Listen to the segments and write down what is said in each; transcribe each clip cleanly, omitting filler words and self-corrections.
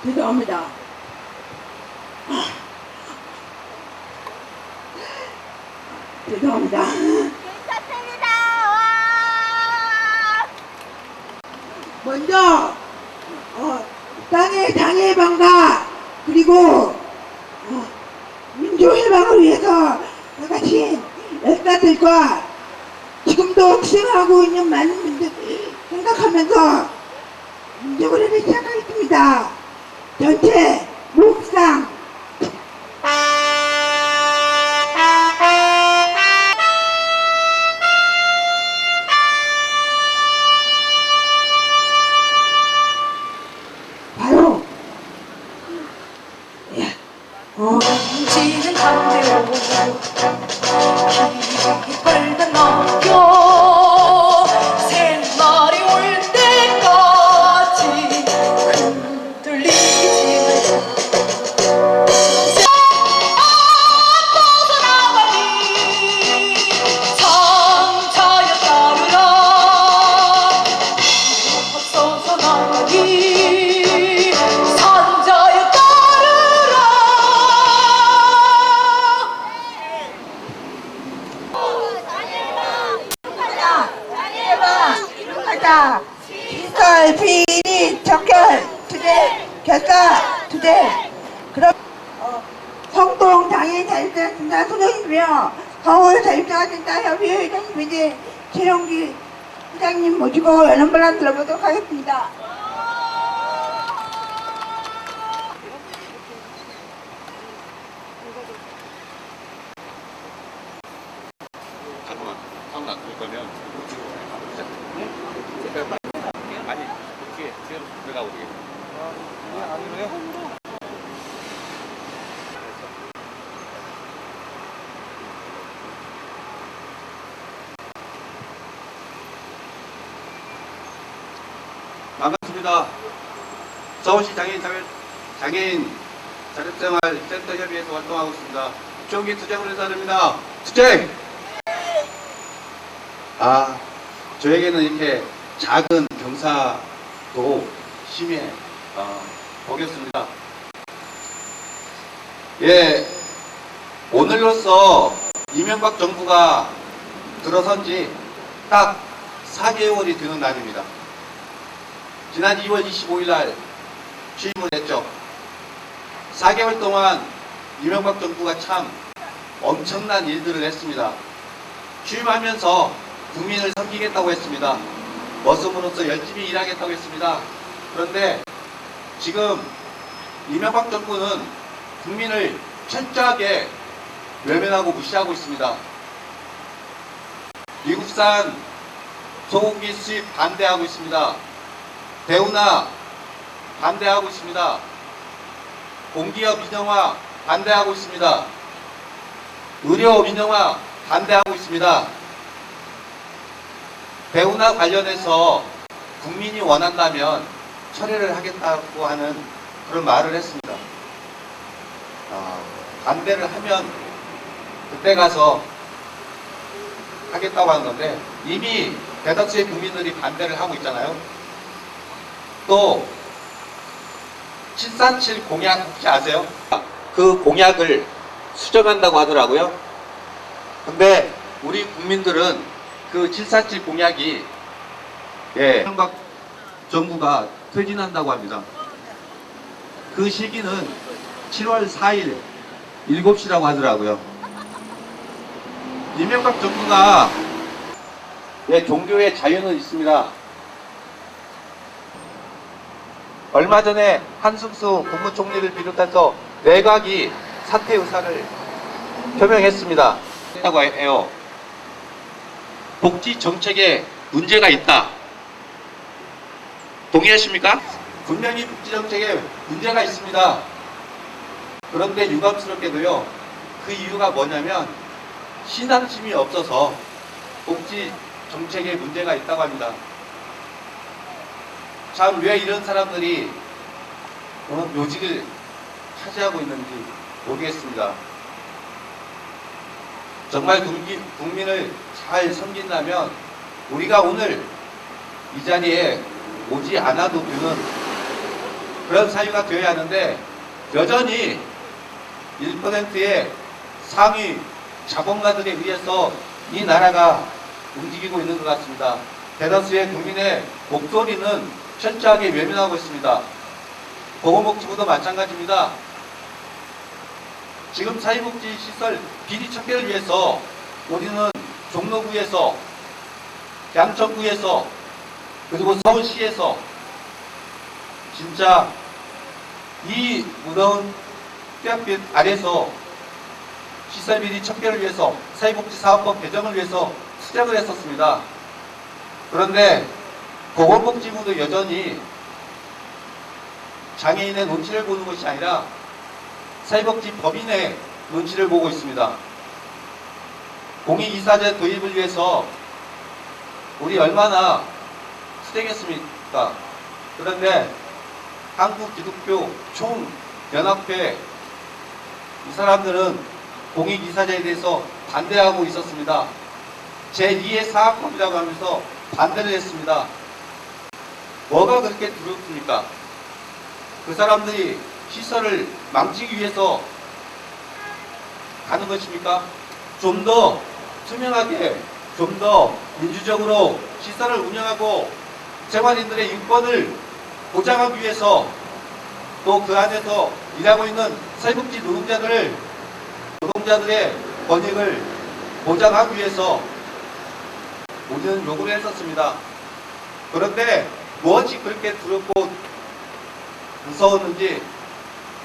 죄송합니다. 죄송합니다. 괜찮습니다. 와! 먼저 당의 방가 그리고 민주해방을 위해서 나가신 역사들과 지금도 투쟁하고 있는 많은 분들 생각하면서 민주거래를 시작하겠습니다. 전체 묵상 바로 지는 담배로 길을 넘겨 새날이 올 때까지 흔들리지 벗어나가니 상자여 따르라 앞서서 나가니 상자여 따르라. 하자 시설 비리 척결 투쟁 결사 투쟁 그럼 성동 장애인 자율대학생단 소장이며 서울 자율대학생단 협의회 회장님이지 최영기 회장님 모시고 연언발언 들어보도록 하겠습니다. 잠깐만, 사운드 안 들을 거면 아니, 어떻게 지금 들어가고 되겠네. 아니래요? 반갑습니다. 서울시 장애인 자립생활 센터 협의회에서 활동하고 있습니다. 정기 투쟁을 인사드립니다. 투쟁! 저에게는 이렇게 작은 경사도 심해 보겠습니다. 예, 오늘로써 이명박 정부가 들어선 지 딱 4개월이 되는 날입니다. 지난 2월 25일 날 취임을 했죠. 4개월 동안 이명박 정부가 참 엄청난 일들을 했습니다. 취임하면서 국민을 섬기겠다고 했습니다. 머슴으로서 열심히 일하겠다고 했습니다. 그런데 지금 이명박 정부는 국민을 철저하게 외면하고 무시하고 있습니다. 미국산 소고기 수입 반대하고 있습니다. 대우나 반대하고 있습니다. 공기업 민영화 반대하고 있습니다. 의료 민영화 반대하고 있습니다. 대우나 관련해서 국민이 원한다면 철회를 하겠다고 하는 그런 말을 했습니다. 반대를 하면 그때 가서 하겠다고 하는 건데 이미 대다수의 국민들이 반대를 하고 있잖아요. 또 747 공약 혹시 아세요? 그 공약을 수정한다고 하더라고요. 근데 우리 국민들은 그 747 공약이 이명박 정부가 퇴진한다고 합니다. 그 시기는 7월 4일 7시라고 하더라고요. 이명박 정부가 종교의 자유는 있습니다. 얼마 전에 한승수 국무총리를 비롯해서 내각이 사퇴 의사를 표명했습니다. 했다고 해요. 복지 정책에 문제가 있다. 동의하십니까? 분명히 복지 정책에 문제가 있습니다. 그런데 유감스럽게도요, 그 이유가 뭐냐면 신앙심이 없어서 복지 정책에 문제가 있다고 합니다. 참 왜 이런 사람들이 묘직을 차지하고 있는지 모르겠습니다. 정말 국민을 잘 섬긴다면 우리가 오늘 이 자리에 오지 않아도 되는 그런 사유가 되어야 하는데 여전히 1%의 상위 자본가들에 의해서 이 나라가 움직이고 있는 것 같습니다. 대다수의 국민의 목소리는 철저하게 외면하고 있습니다. 보건복지부도 마찬가지입니다. 지금 사회복지시설 비리 척결을 위해서 우리는 종로구에서, 양천구에서, 그리고 서울시에서 진짜 이 무더운 뼈빛 아래서 시설 비리 척결을 위해서 사회복지사업법 개정을 위해서 시작을 했었습니다. 그런데 보건복지부도 여전히 장애인의 눈치를 보는 것이 아니라 사회복지 법인의 눈치를 보고 있습니다. 공익이사제 도입을 위해서 우리 얼마나 투쟁했습니까? 그런데 한국기독교 총연합회 이 사람들은 공익이사제에 대해서 반대하고 있었습니다. 제2의 사학법이라고 하면서 반대를 했습니다. 뭐가 그렇게 두렵습니까? 그 사람들이 시설을 망치기 위해서 가는 것입니까? 좀 더 투명하게, 좀 더 민주적으로 시설을 운영하고 생활인들의 인권을 보장하기 위해서 또 그 안에서 일하고 있는 사회복지 노동자들의 권익을 보장하기 위해서 우리는 요구를 했었습니다. 그런데 무엇이 그렇게 두렵고 무서웠는지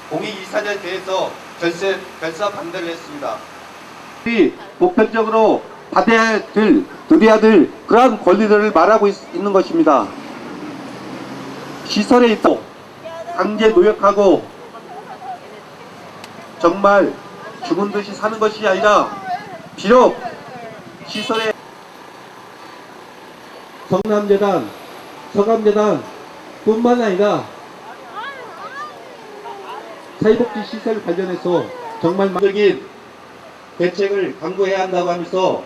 공익이사제에 대해서 결사 반대를 했습니다. 우리 보편적으로 받아야 될, 누려야 될 그러한 권리들을 말하고 있는 것입니다. 시설에 있고 강제 노역하고 정말 죽은 듯이 사는 것이 아니라 비록 시설에 성남재단, 서감재단 뿐만 아니라 사회복지 시설 관련해서 정말 만적인 대책을 강구해야 한다고 하면서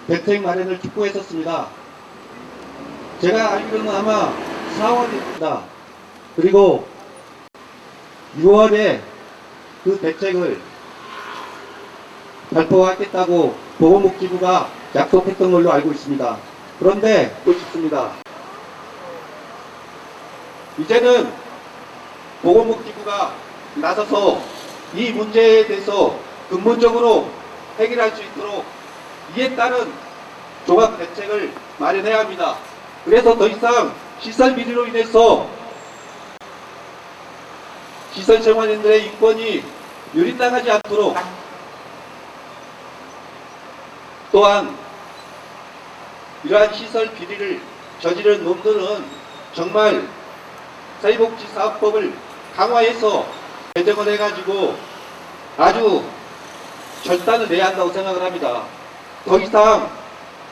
대책 마련을 촉구했었습니다. 제가 알기로는 아마 4월입니다. 그리고 6월에 그 대책을 발표하겠다고 보건복지부가 약속했던 걸로 알고 있습니다. 그런데 또 싶습니다. 이제는 보건복지부가 나서서 이 문제에 대해서 근본적으로 해결할 수 있도록 이에 따른 종합 대책을 마련해야 합니다. 그래서 더 이상 시설 비리로 인해서 시설 생활인들의 인권이 유린당하지 않도록, 또한 이러한 시설 비리를 저지른 놈들은 정말 사회복지사업법을 강화해서 개정을 해가지고 아주 결단을 내야 한다고 생각을 합니다. 더 이상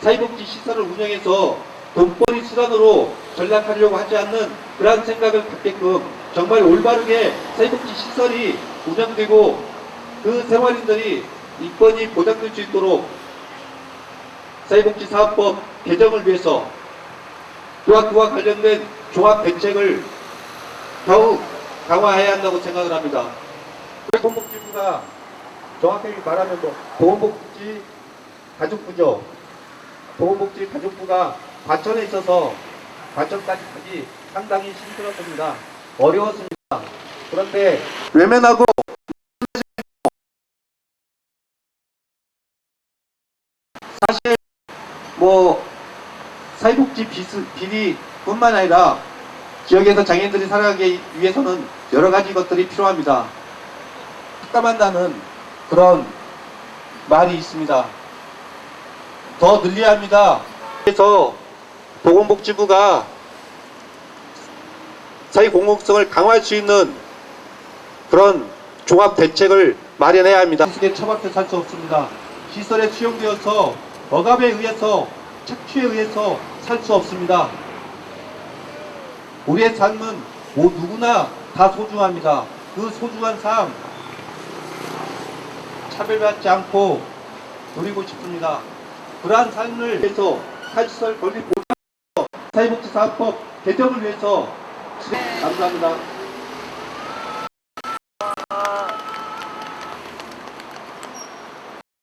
사회복지 시설을 운영해서 돈벌이 수단으로 전락하려고 하지 않는 그러한 생각을 갖게끔 정말 올바르게 사회복지 시설이 운영되고 그 생활인들이 인권이 보장될 수 있도록 사회복지사업법 개정을 위해서 또한 그와 관련된 종합 대책을 더욱 강화해야 한다고 생각을 합니다. 보건복지부가 정확하게 말하면 보건복지 가족부죠. 보건복지 가족부가 과천에 있어서 과천까지 가기 상당히 힘들었습니다. 어려웠습니다. 그런데 외면하고 사실 사회복지 비리뿐만 아니라 지역에서 장애인들이 살아가기 위해서는 여러 가지 것들이 필요합니다. 삭감한다는 그런 말이 있습니다. 더 늘려야 합니다. 그래서 보건복지부가 사회 공공성을 강화할 수 있는 그런 종합 대책을 마련해야 합니다. 시설에 처박혀 살 수 없습니다. 시설에 수용되어서 억압에 의해서 착취에 의해서 살 수 없습니다. 우리의 삶은 누구나 다 소중합니다. 그 소중한 삶 차별받지 않고 누리고 싶습니다. 그러한 삶을 위해서 사회시설 권리 보장 사회복지사업법 개정을 위해서 감사합니다.